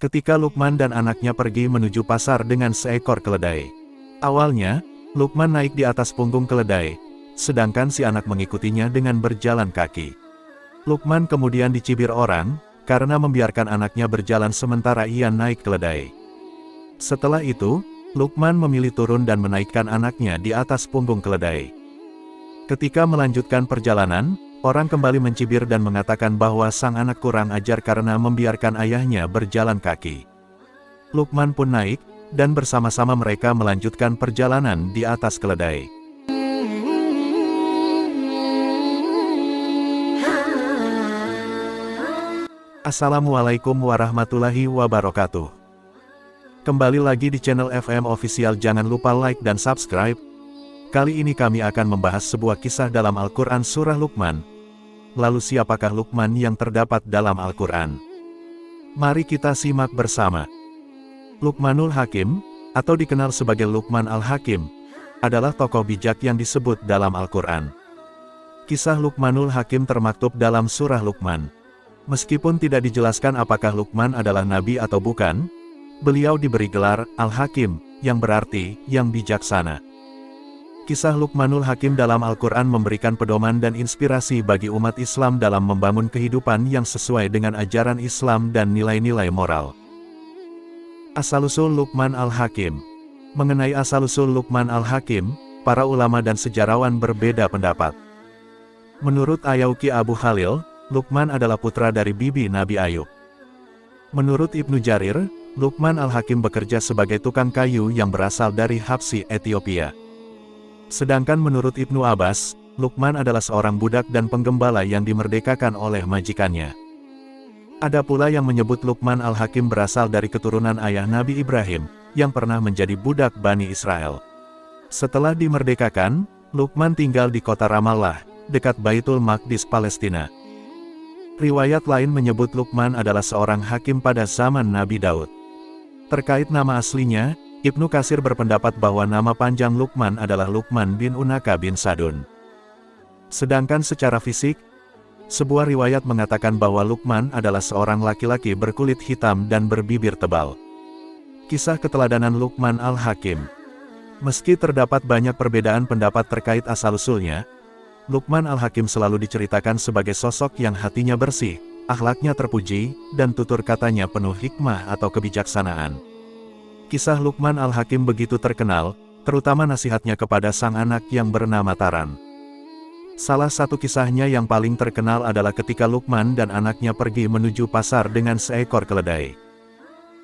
ketika Luqman dan anaknya pergi menuju pasar dengan seekor keledai. Awalnya, Luqman naik di atas punggung keledai, sedangkan si anak mengikutinya dengan berjalan kaki. Luqman kemudian dicibir orang, karena membiarkan anaknya berjalan sementara ia naik keledai. Setelah itu, Luqman memilih turun dan menaikkan anaknya di atas punggung keledai. Ketika melanjutkan perjalanan, orang kembali mencibir dan mengatakan bahwa sang anak kurang ajar karena membiarkan ayahnya berjalan kaki. Luqman pun naik, dan bersama-sama mereka melanjutkan perjalanan di atas keledai. Assalamualaikum warahmatullahi wabarakatuh. Kembali lagi di channel FM Official, jangan lupa like dan subscribe. Kali ini kami akan membahas sebuah kisah dalam Al-Quran surah Luqman. Lalu siapakah Luqman yang terdapat dalam Al-Quran? Mari kita simak bersama. Luqmanul Hakim, atau dikenal sebagai Luqman Al-Hakim, adalah tokoh bijak yang disebut dalam Al-Quran. Kisah Luqmanul Hakim termaktub dalam surah Luqman. Meskipun tidak dijelaskan apakah Luqman adalah nabi atau bukan, beliau diberi gelar Al-Hakim, yang berarti yang bijaksana. Kisah Luqmanul Hakim dalam Al-Quran memberikan pedoman dan inspirasi bagi umat Islam dalam membangun kehidupan yang sesuai dengan ajaran Islam dan nilai-nilai moral. Asal-usul Luqman Al-Hakim. Mengenai asal-usul Luqman Al-Hakim, para ulama dan sejarawan berbeda pendapat. Menurut Ayyauqi Abu Khalil, Luqman adalah putra dari bibi Nabi Ayub. Menurut Ibnu Jarir, Luqman Al-Hakim bekerja sebagai tukang kayu yang berasal dari Habsyi, Ethiopia. Sedangkan menurut Ibnu Abbas, Luqman adalah seorang budak dan penggembala yang dimerdekakan oleh majikannya. Ada pula yang menyebut Luqman Al-Hakim berasal dari keturunan ayah Nabi Ibrahim, yang pernah menjadi budak Bani Israel. Setelah dimerdekakan, Luqman tinggal di kota Ramallah, dekat Baitul Maqdis, Palestina. Riwayat lain menyebut Luqman adalah seorang hakim pada zaman Nabi Daud. Terkait nama aslinya, Ibnu Katsir berpendapat bahwa nama panjang Luqman adalah Luqman bin Unaka bin Sadun. Sedangkan secara fisik, sebuah riwayat mengatakan bahwa Luqman adalah seorang laki-laki berkulit hitam dan berbibir tebal. Kisah keteladanan Luqman Al-Hakim. Meski terdapat banyak perbedaan pendapat terkait asal-usulnya, Luqman Al-Hakim selalu diceritakan sebagai sosok yang hatinya bersih, akhlaknya terpuji, dan tutur katanya penuh hikmah atau kebijaksanaan. Kisah Luqman Al-Hakim begitu terkenal, terutama nasihatnya kepada sang anak yang bernama Taran. Salah satu kisahnya yang paling terkenal adalah ketika Luqman dan anaknya pergi menuju pasar dengan seekor keledai.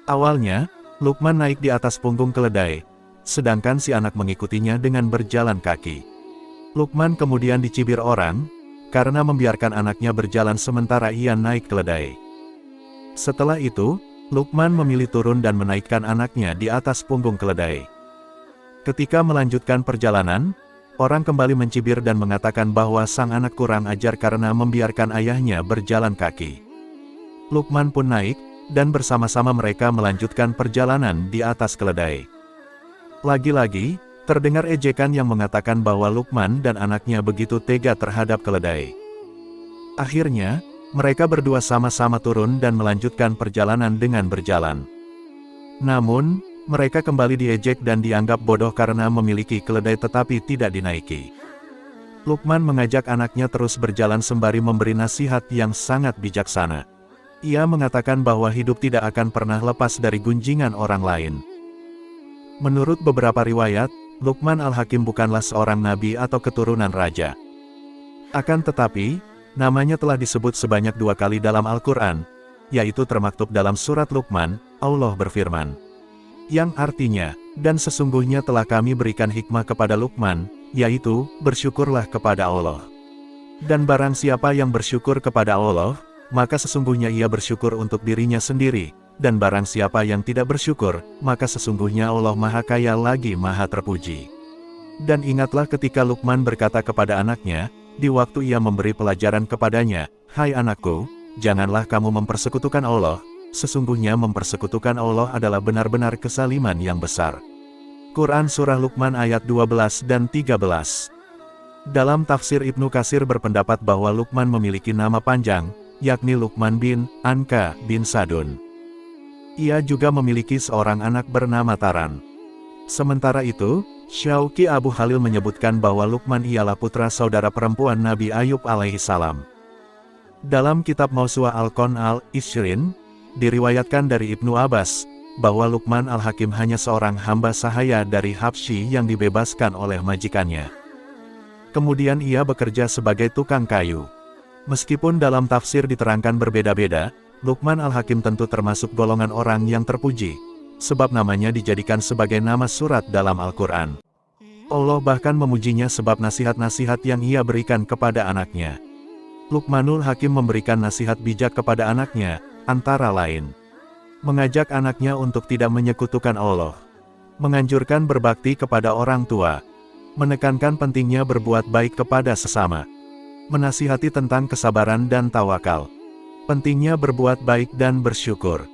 Awalnya, Luqman naik di atas punggung keledai, sedangkan si anak mengikutinya dengan berjalan kaki. Luqman kemudian dicibir orang, karena membiarkan anaknya berjalan sementara ia naik keledai. Setelah itu, Luqman memilih turun dan menaikkan anaknya di atas punggung keledai. Ketika melanjutkan perjalanan, orang kembali mencibir dan mengatakan bahwa sang anak kurang ajar karena membiarkan ayahnya berjalan kaki. Luqman pun naik, dan bersama-sama mereka melanjutkan perjalanan di atas keledai. Lagi-lagi, terdengar ejekan yang mengatakan bahwa Luqman dan anaknya begitu tega terhadap keledai. Akhirnya, mereka berdua sama-sama turun dan melanjutkan perjalanan dengan berjalan. Namun, mereka kembali diejek dan dianggap bodoh karena memiliki keledai tetapi tidak dinaiki. Luqman mengajak anaknya terus berjalan sembari memberi nasihat yang sangat bijaksana. Ia mengatakan bahwa hidup tidak akan pernah lepas dari gunjingan orang lain. Menurut beberapa riwayat, Luqman Al-Hakim bukanlah seorang nabi atau keturunan raja. Akan tetapi, namanya telah disebut sebanyak 2 kali dalam Al-Quran, yaitu termaktub dalam surat Luqman. Allah berfirman, yang artinya, dan sesungguhnya telah kami berikan hikmah kepada Luqman, yaitu, bersyukurlah kepada Allah. Dan barang siapa yang bersyukur kepada Allah, maka sesungguhnya ia bersyukur untuk dirinya sendiri, dan barang siapa yang tidak bersyukur, maka sesungguhnya Allah Maha Kaya lagi Maha Terpuji. Dan ingatlah ketika Luqman berkata kepada anaknya, di waktu ia memberi pelajaran kepadanya, "Hai anakku, janganlah kamu mempersekutukan Allah, sesungguhnya mempersekutukan Allah adalah benar-benar kezaliman yang besar." Quran Surah Luqman ayat 12 dan 13. Dalam tafsir Ibnu Katsir berpendapat bahwa Luqman memiliki nama panjang, yakni Luqman bin Anka bin Sadun. Ia juga memiliki seorang anak bernama Taran. Sementara itu, Syauqi Abu Khalil menyebutkan bahwa Luqman ialah putra saudara perempuan Nabi Ayub alaihissalam. Dalam kitab Mawsu'ah Al-Qur'an Al-Ishrin, diriwayatkan dari Ibnu Abbas, bahwa Luqman Al-Hakim hanya seorang hamba sahaya dari Habsyi yang dibebaskan oleh majikannya. Kemudian ia bekerja sebagai tukang kayu. Meskipun dalam tafsir diterangkan berbeda-beda, Luqman Al-Hakim tentu termasuk golongan orang yang terpuji, sebab namanya dijadikan sebagai nama surat dalam Al-Quran. Allah bahkan memujinya sebab nasihat-nasihat yang ia berikan kepada anaknya. Luqmanul Hakim memberikan nasihat bijak kepada anaknya, antara lain mengajak anaknya untuk tidak menyekutukan Allah, menganjurkan berbakti kepada orang tua, menekankan pentingnya berbuat baik kepada sesama, menasihati tentang kesabaran dan tawakal, pentingnya berbuat baik dan bersyukur.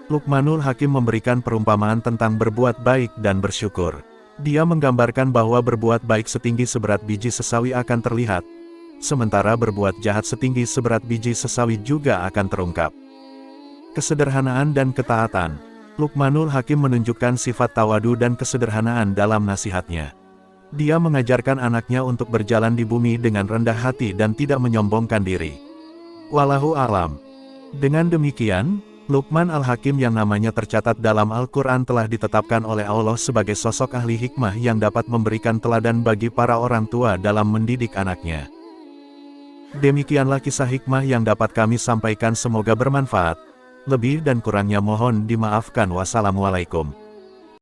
Luqmanul Hakim memberikan perumpamaan tentang berbuat baik dan bersyukur. Dia menggambarkan bahwa berbuat baik setinggi seberat biji sesawi akan terlihat, sementara berbuat jahat setinggi seberat biji sesawi juga akan terungkap. Kesederhanaan dan ketaatan. Luqmanul Hakim menunjukkan sifat tawadu dan kesederhanaan dalam nasihatnya. Dia mengajarkan anaknya untuk berjalan di bumi dengan rendah hati dan tidak menyombongkan diri. Wallahu a'lam. Dengan demikian, Luqman Al-Hakim yang namanya tercatat dalam Al-Quran telah ditetapkan oleh Allah sebagai sosok ahli hikmah yang dapat memberikan teladan bagi para orang tua dalam mendidik anaknya. Demikianlah kisah hikmah yang dapat kami sampaikan, semoga bermanfaat. Lebih dan kurangnya mohon dimaafkan. Wassalamualaikum.